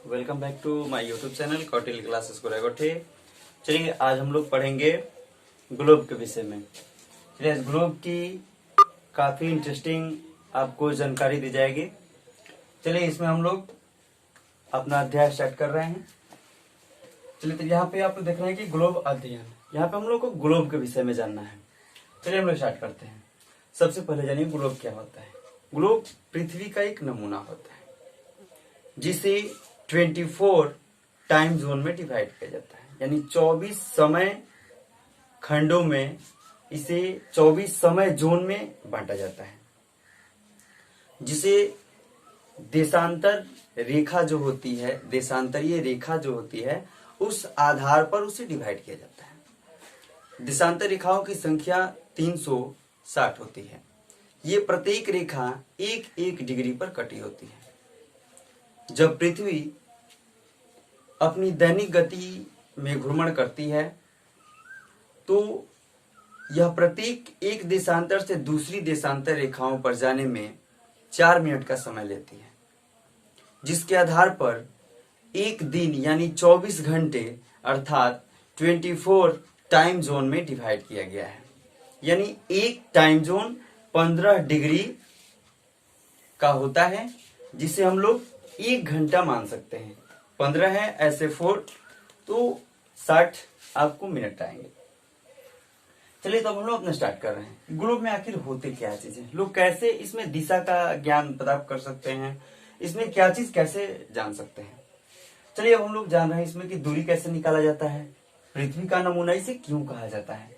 Welcome back to my YouTube channel Kautilya classes Goregothe. चलिए आज हम लोग पढ़ेंगे ग्लोब के विषय में। चलिए आज ग्लोब की काफी इंटरेस्टिंग आपको जानकारी दी जाएगी। चलिए इसमें हम लोग अपना अध्याय स्टार्ट कर रहे हैं। चलिए तो यहाँ पे आप लोग देख रहे हैं कि ग्लोब अध्ययन, यहाँ पे हम लोग को ग्लोब के विषय में जानना है। चलिए हम लोग स्टार्ट करते हैं। सबसे पहले जानिए ग्लोब क्या होता है। ग्लोब पृथ्वी का एक नमूना होता है जिसे 24 टाइम जोन में डिवाइड किया जाता है, यानी 24 समय खंडों में इसे 24 समय जोन में बांटा जाता है, जिसे देशांतर रेखा जो होती है, देशांतरीय रेखा जो होती है, उस आधार पर उसे डिवाइड किया जाता है। देशांतर रेखाओं की संख्या 360 होती है। ये प्रत्येक रेखा एक एक डिग्री पर कटी होती है। जब पृथ्वी अपनी दैनिक गति में घूर्णन करती है तो यह प्रत्येक एक देशांतर से दूसरी देशांतर रेखाओं पर जाने में 4 मिनट का समय लेती है, जिसके आधार पर एक दिन यानी 24 घंटे अर्थात 24 टाइम जोन में डिवाइड किया गया है। यानी एक टाइम जोन 15 डिग्री का होता है, जिसे हम लोग 1 घंटा मान सकते हैं। 15 है ऐसे 4 तो 60 आपको मिनट आएंगे। चलिए तो हम लोग अपना स्टार्ट कर रहे हैं। ग्लोब में आखिर होते क्या चीजें, लोग कैसे इसमें दिशा का ज्ञान प्राप्त कर सकते हैं, इसमें क्या चीज कैसे जान सकते हैं। चलिए अब हम लोग जान रहे हैं इसमें कि दूरी कैसे निकाला जाता है, पृथ्वी का नमूना इसे क्यों कहा जाता है।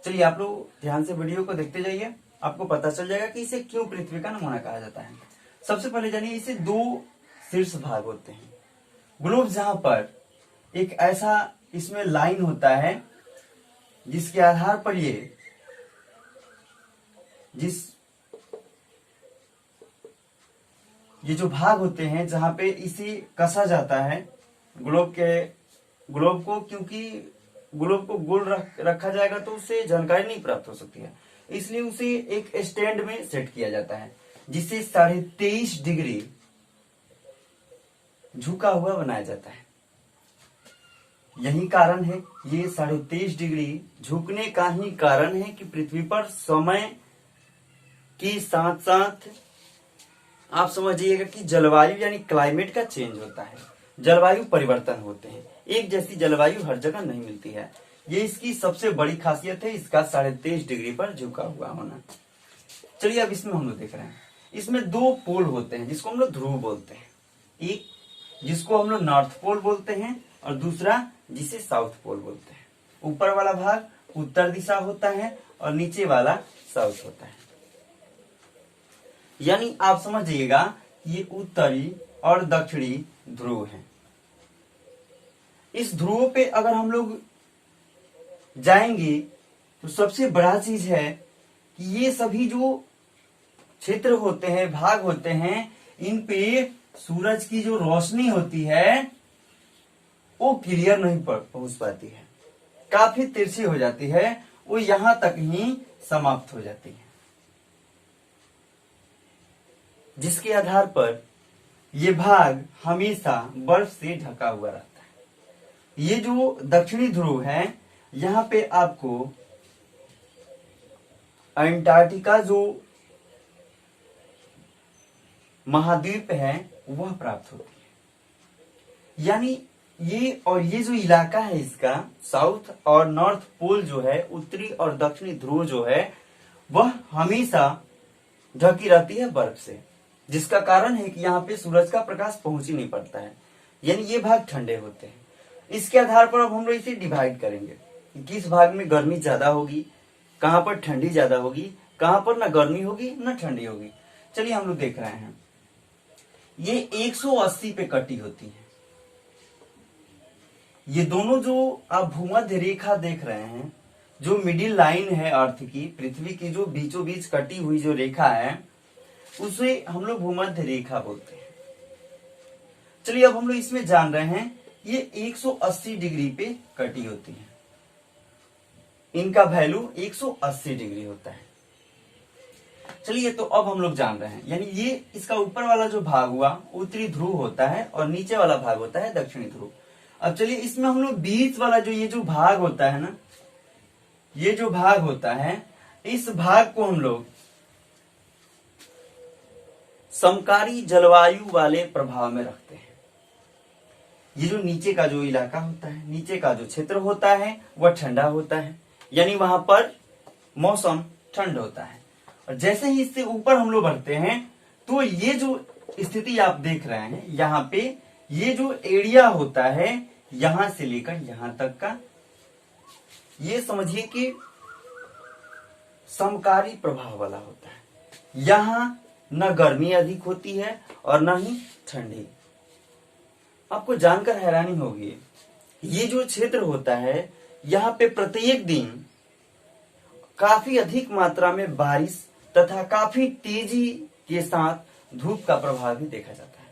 चलिए आप लोग ध्यान से वीडियो को देखते जाइए, आपको पता चल जाएगा कि इसे क्यों पृथ्वी का नमूना कहा जाता है। सबसे पहले जानिए इसे 2 शीर्ष भाग होते हैं। ग्लोब जहां पर एक ऐसा इसमें लाइन होता है जिसके आधार पर ये जो भाग होते हैं जहां पे इसे कसा जाता है ग्लोब को, क्योंकि ग्लोब को गोल रखा जाएगा तो उससे जानकारी नहीं प्राप्त हो सकती है, इसलिए उसे एक स्टैंड में सेट किया जाता है जिसे 23.5 डिग्री झुका हुआ बनाया जाता है। यही कारण है, ये 23.5 डिग्री झुकने का ही कारण है कि पृथ्वी पर समय के साथ साथ आप समझिएगा कि जलवायु यानी क्लाइमेट का चेंज होता है, जलवायु परिवर्तन होते हैं। एक जैसी जलवायु हर जगह नहीं मिलती है। ये इसकी सबसे बड़ी खासियत है, इसका 23.5 डिग्री पर झुका हुआ होना। चलिए अब इसमें हम लोग देख रहे हैं, इसमें 2 पोल होते हैं जिसको हम लोग ध्रुव बोलते हैं। एक जिसको हम लोग नॉर्थ पोल बोलते हैं और दूसरा जिसे साउथ पोल बोलते हैं। ऊपर वाला भाग उत्तर दिशा होता है और नीचे वाला साउथ होता है। यानी आप समझिएगा ये उत्तरी और दक्षिणी ध्रुव है। इस ध्रुव पे अगर हम लोग जाएंगे तो सबसे बड़ा चीज है कि ये सभी जो क्षेत्र होते हैं, भाग होते हैं, इन पे सूरज की जो रोशनी होती है वो क्लियर नहीं पहुंच पाती है, काफी तिरछी हो जाती है, वो यहां तक ही समाप्त हो जाती है, जिसके आधार पर ये भाग हमेशा बर्फ से ढका हुआ रहता है। ये जो दक्षिणी ध्रुव है, यहां पे आपको अंटार्कटिका जो महाद्वीप है वह प्राप्त होती है। यानी ये जो इलाका है इसका साउथ और नॉर्थ पोल जो है, उत्तरी और दक्षिणी ध्रुव जो है, वह हमेशा ढकी रहती है बर्फ से, जिसका कारण है कि यहाँ पे सूरज का प्रकाश पहुंच ही नहीं पड़ता है, यानी ये भाग ठंडे होते हैं। इसके आधार पर अब हम लोग इसे डिवाइड करेंगे कि किस भाग में गर्मी ज्यादा होगी, कहां पर ठंडी ज्यादा होगी, कहां पर ना गर्मी होगी ना ठंडी होगी। चलिए हम लोग देख रहे हैं, ये 180 पे कटी होती है। ये दोनों जो आप भूमध्य रेखा देख रहे हैं, जो मिडिल लाइन है अर्थ की, पृथ्वी की जो बीचों बीच कटी हुई जो रेखा है, उसे हम लोग भूमध्य रेखा बोलते हैं। चलिए अब हम लोग इसमें जान रहे हैं ये 180 डिग्री पे कटी होती है, इनका वैल्यू 180 डिग्री होता है। चलिए, तो अब हम लोग जान रहे हैं, यानी ये इसका ऊपर वाला जो भाग हुआ उत्तरी ध्रुव होता है और नीचे वाला भाग होता है दक्षिणी ध्रुव। अब चलिए, इसमें हम लोग बीच वाला जो ये जो भाग होता है ना, ये जो भाग होता है, इस भाग को हम लोग समकारी जलवायु वाले प्रभाव में रखते हैं। ये जो नीचे का जो इलाका होता है, नीचे का जो क्षेत्र होता है, वह ठंडा होता है, यानी वहां पर मौसम ठंड होता है। और जैसे ही इससे ऊपर हम लोग बढ़ते हैं, तो ये जो स्थिति आप देख रहे हैं, यहाँ पे ये जो एरिया होता है, यहां से लेकर यहां तक का, ये समझिए कि समकारी प्रभाव वाला होता है। यहां न गर्मी अधिक होती है और न ही ठंडी। आपको जानकर हैरानी होगी, ये जो क्षेत्र होता है, यहाँ पे प्रत्येक दिन काफी अधिक मात्रा में बारिश तथा काफी तेजी के साथ धूप का प्रभाव भी देखा जाता है।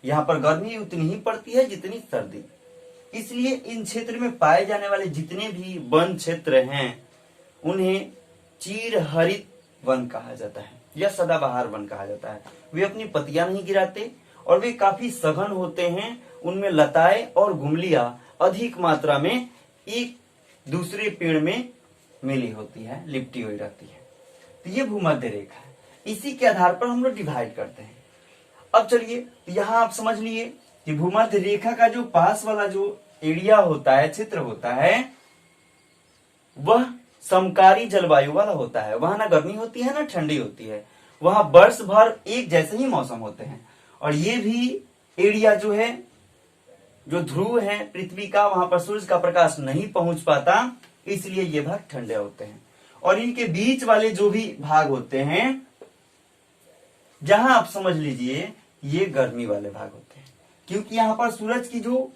यहाँ पर गर्मी उतनी ही पड़ती है जितनी सर्दी। इसलिए इन क्षेत्र में पाए जाने वाले जितने भी वन क्षेत्र हैं, उन्हें चिरहरित वन कहा जाता है या सदाबहार वन कहा जाता है। वे अपनी पत्तियां नहीं गिराते और वे काफी सघन होते हैं। उनमें लताएं और गुमलियां अधिक मात्रा में एक दूसरे पेड़ में मिली होती है, लिपटी हुई रहती है। तो ये भूमध्य रेखा है। इसी के आधार पर हम लोग डिवाइड करते हैं। अब चलिए, यहाँ आप समझ लिए कि भूमध्य रेखा का जो पास वाला जो एरिया होता है, क्षेत्र होता है, वह समकारी जलवायु वाला होता है। वहां ना गर्मी होती है ना ठंडी होती है, वहां वर्ष भर एक जैसे ही मौसम होते हैं। और ये भी एरिया जो है, जो ध्रुव है पृथ्वी का, वहां पर सूरज का प्रकाश नहीं पहुंच पाता, इसलिए ये भाग ठंडे होते हैं। और इनके बीच वाले जो भी भाग होते हैं, जहां आप समझ लीजिए ये गर्मी वाले भाग होते हैं, क्योंकि यहाँ पर सूरज की जो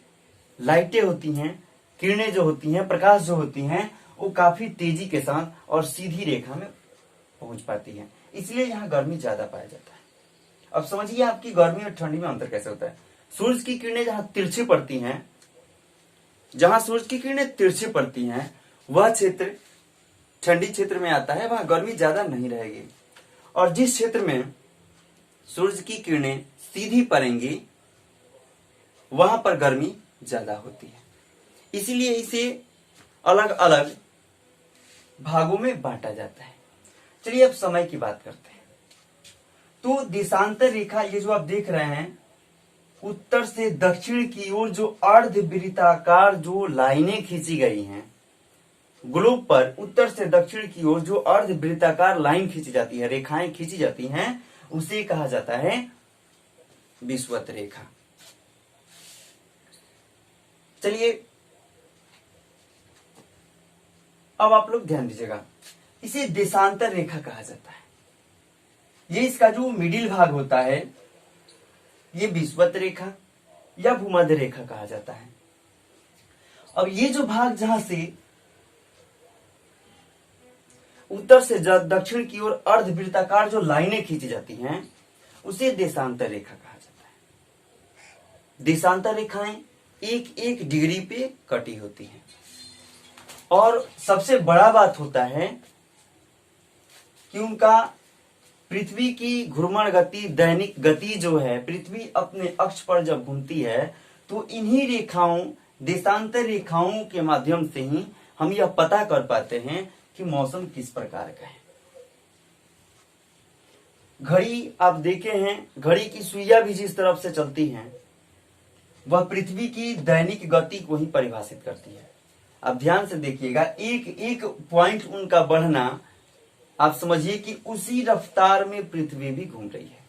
लाइटें होती हैं, किरणें जो होती हैं, प्रकाश जो होती हैं, वो काफी तेजी के साथ और सीधी रेखा में पहुंच पाती है, इसलिए यहाँ गर्मी ज्यादा पाया जाता है। अब समझिए आपकी गर्मी और ठंडी में अंतर कैसे होता है। सूरज की किरणें जहां तिरछी पड़ती हैं, जहां सूरज की किरणें तिरछी पड़ती हैं, वह क्षेत्र ठंडी क्षेत्र में आता है, वहां गर्मी ज्यादा नहीं रहेगी। और जिस क्षेत्र में सूरज की किरणें सीधी पड़ेंगी, वहां पर गर्मी ज्यादा होती है। इसीलिए इसे अलग अलग भागों में बांटा जाता है। चलिए, अब समय की बात करते हैं। तो देशांतर रेखा, ये जो आप देख रहे हैं, उत्तर से दक्षिण की ओर जो अर्धवृत्ताकार जो लाइनें खींची गई हैं ग्लोब पर, उत्तर से दक्षिण की ओर जो अर्धवृत्ताकार लाइन खींची जाती है, रेखाएं खींची जाती हैं, उसे कहा जाता है विषुवत रेखा। चलिए, अब आप लोग ध्यान दीजिएगा, इसे देशांतर रेखा कहा जाता है। ये इसका जो मिडिल भाग होता है, ये विषुवत रेखा या भूमध्य रेखा कहा जाता है। अब ये जो भाग जहां से उत्तर से दक्षिण की ओर अर्धवृत्ताकार जो लाइनें खींची जाती हैं, उसे देशांतर रेखा कहा जाता है। देशांतर रेखाएं एक एक डिग्री पे कटी होती हैं। और सबसे बड़ा बात होता है कि उनका पृथ्वी की घूर्णन गति, दैनिक गति जो है, पृथ्वी अपने अक्ष पर जब घूमती है, तो इन्हीं रेखाओं, देशांतर रेखाओं के माध्यम से ही हम यह पता कर पाते हैं कि मौसम किस प्रकार का है। घड़ी आप देखे हैं, घड़ी की सुइयां भी जिस तरफ से चलती हैं, वह पृथ्वी की दैनिक गति को ही परिभाषित करती है। आप ध्यान से देखिएगा, एक एक पॉइंट उनका बढ़ना, आप समझिए कि उसी रफ्तार में पृथ्वी भी घूम रही है।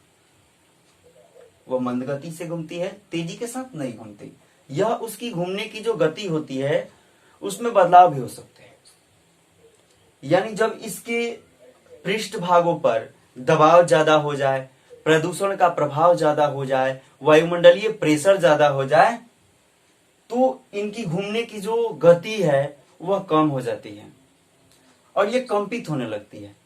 वह मंद गति से घूमती है, तेजी के साथ नहीं घूमती। यह उसकी घूमने की जो गति होती है, उसमें बदलाव भी हो सकते हैं। यानी जब इसके पृष्ठ भागों पर दबाव ज्यादा हो जाए, प्रदूषण का प्रभाव ज्यादा हो जाए, वायुमंडलीय प्रेशर ज्यादा हो जाए, तो इनकी घूमने की जो गति है वह कम हो जाती है और ये कंपित होने लगती है।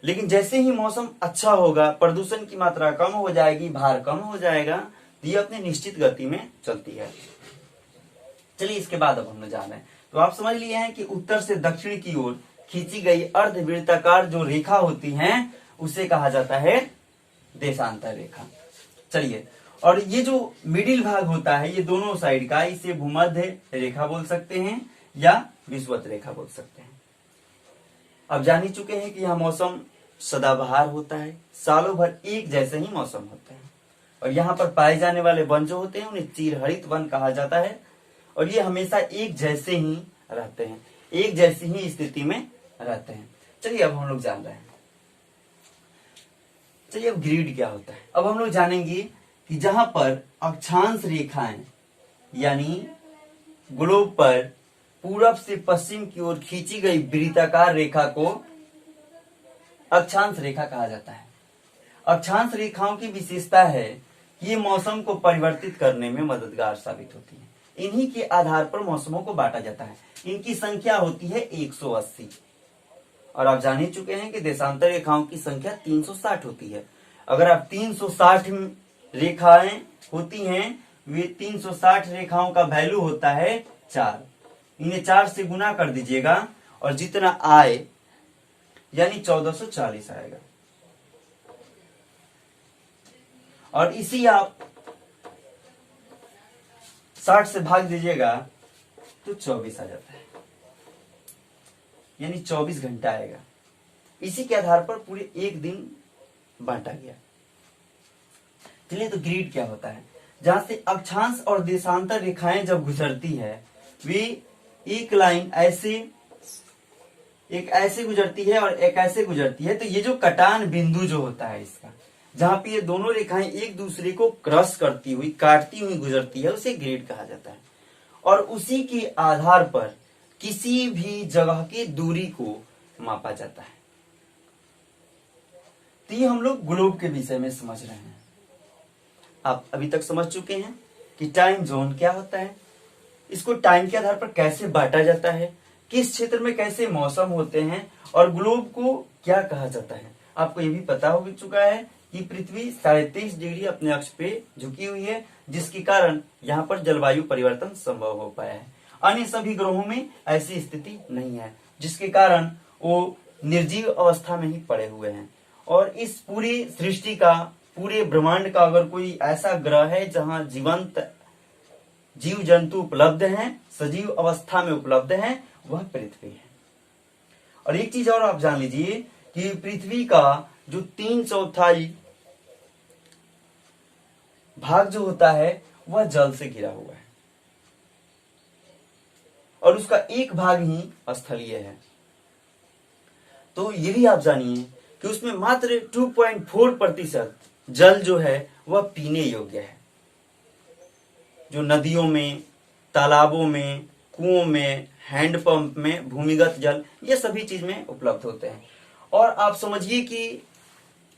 लेकिन जैसे ही मौसम अच्छा होगा, प्रदूषण की मात्रा कम हो जाएगी, भार कम हो जाएगा, तो ये अपने निश्चित गति में चलती है। चलिए, इसके बाद अब हम जान रहे हैं, तो आप समझ लिए हैं कि उत्तर से दक्षिण की ओर खींची गई अर्धवृत्ताकार जो रेखा होती हैं, उसे कहा जाता है देशांतर रेखा। चलिए, और ये जो मिडिल भाग होता है ये दोनों साइड का, इसे भूमध्य रेखा बोल सकते हैं या विषुवत रेखा बोल सकते हैं। अब जान ही चुके हैं कि यह मौसम सदाबहार होता है, सालों भर एक जैसे ही मौसम होते हैं। और यहाँ पर पाए जाने वाले वन जो होते हैं उन्हें चिरहरित वन कहा जाता है, और ये हमेशा एक जैसे ही रहते हैं, एक जैसी ही स्थिति में रहते हैं। चलिए अब हम लोग जान रहे हैं। चलिए अब ग्रिड क्या होता है। अब हम लोग जानेंगे कि जहां पर अक्षांश रेखाएं यानी ग्लोब पर पूरब से पश्चिम की ओर खींची गई वृत्ताकार रेखा को अक्षांश रेखा कहा जाता है। अक्षांश रेखाओं की विशेषता है कि ये मौसम को परिवर्तित करने में मददगार साबित होती है। इन्हीं के आधार पर मौसमों को बांटा जाता है। इनकी संख्या होती है 180, और आप जान ही चुके हैं कि देशांतर रेखाओं की संख्या 360 होती है। अगर आप 360 रेखाएं होती हैं, वे 360 रेखाओं का वैल्यू होता है 4। इन्हें 4 से गुना कर दीजिएगा और जितना आए यानी 1440 आएगा, और इसी आप 60 से भाग दीजिएगा तो 24 आ जाता है, यानी 24 घंटा आएगा। इसी के आधार पर पूरे एक दिन बांटा गया। चलिए, तो ग्रिड क्या होता है। जहां से अक्षांश और देशांतर रेखाएं जब गुजरती है, वे एक लाइन एक ऐसे गुजरती है और एक ऐसे गुजरती है। तो ये जो कटान बिंदु जो होता है इसका, जहां पे ये दोनों रेखाएं एक दूसरे को क्रॉस करती हुई, काटती हुई गुजरती है, उसे ग्रिड कहा जाता है। और उसी के आधार पर किसी भी जगह की दूरी को मापा जाता है। तो ये हम लोग ग्लोब के विषय में समझ रहे हैं। आप अभी तक समझ चुके हैं कि टाइम जोन क्या होता है, इसको टाइम के आधार पर कैसे बांटा जाता है, किस क्षेत्र में कैसे मौसम होते हैं, और ग्लोब को क्या कहा जाता है। आपको ये भी पता हो चुका है कि पृथ्वी 23.5 डिग्री अपने अक्ष पे झुकी हुई है, जिसके कारण यहाँ पर जलवायु परिवर्तन संभव हो पाया है। अन्य सभी ग्रहों में ऐसी स्थिति नहीं है, जिसके कारण वो निर्जीव अवस्था में ही पड़े हुए हैं। और इस पूरी सृष्टि का, पूरे ब्रह्मांड का अगर कोई ऐसा ग्रह है जहां जीवंत जीव जंतु उपलब्ध हैं, सजीव अवस्था में उपलब्ध हैं, वह पृथ्वी है। और एक चीज और आप जान लीजिए कि पृथ्वी का जो 3/4 भाग जो होता है वह जल से घिरा हुआ है, और उसका एक भाग ही स्थलीय है। तो ये भी आप जानिए कि उसमें मात्र 2.4% जल जो है वह पीने योग्य है, जो नदियों में, तालाबों में, कुओं में, हैंडपंप में, भूमिगत जल, ये सभी चीज में उपलब्ध होते हैं। और आप समझिए कि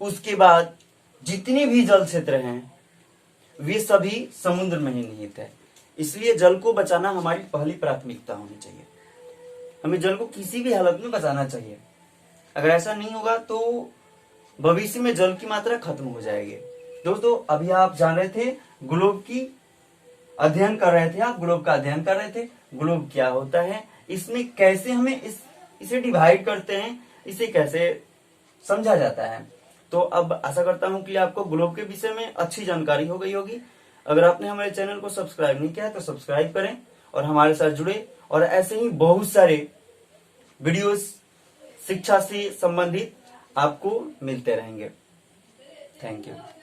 उसके बाद जितने भी जल क्षेत्र हैं वे सभी समुद्र में ही निहित है। इसलिए जल को बचाना हमारी पहली प्राथमिकता होनी चाहिए। हमें जल को किसी भी हालत में बचाना चाहिए। अगर ऐसा नहीं होगा तो भविष्य में जल की मात्रा खत्म हो जाएगी। दोस्तों, अभी आप जान रहे थे ग्लोब की अध्ययन कर रहे थे, आप ग्लोब का अध्ययन कर रहे थे। ग्लोब क्या होता है, इसमें कैसे हमें इसे डिवाइड करते हैं, इसे कैसे समझा जाता है। तो अब आशा करता हूं कि आपको ग्लोब के विषय में अच्छी जानकारी हो गई होगी। अगर आपने हमारे चैनल को सब्सक्राइब नहीं किया है तो सब्सक्राइब करें और हमारे साथ जुड़े, और ऐसे ही बहुत सारे वीडियोस शिक्षा से संबंधित आपको मिलते रहेंगे। Thank you.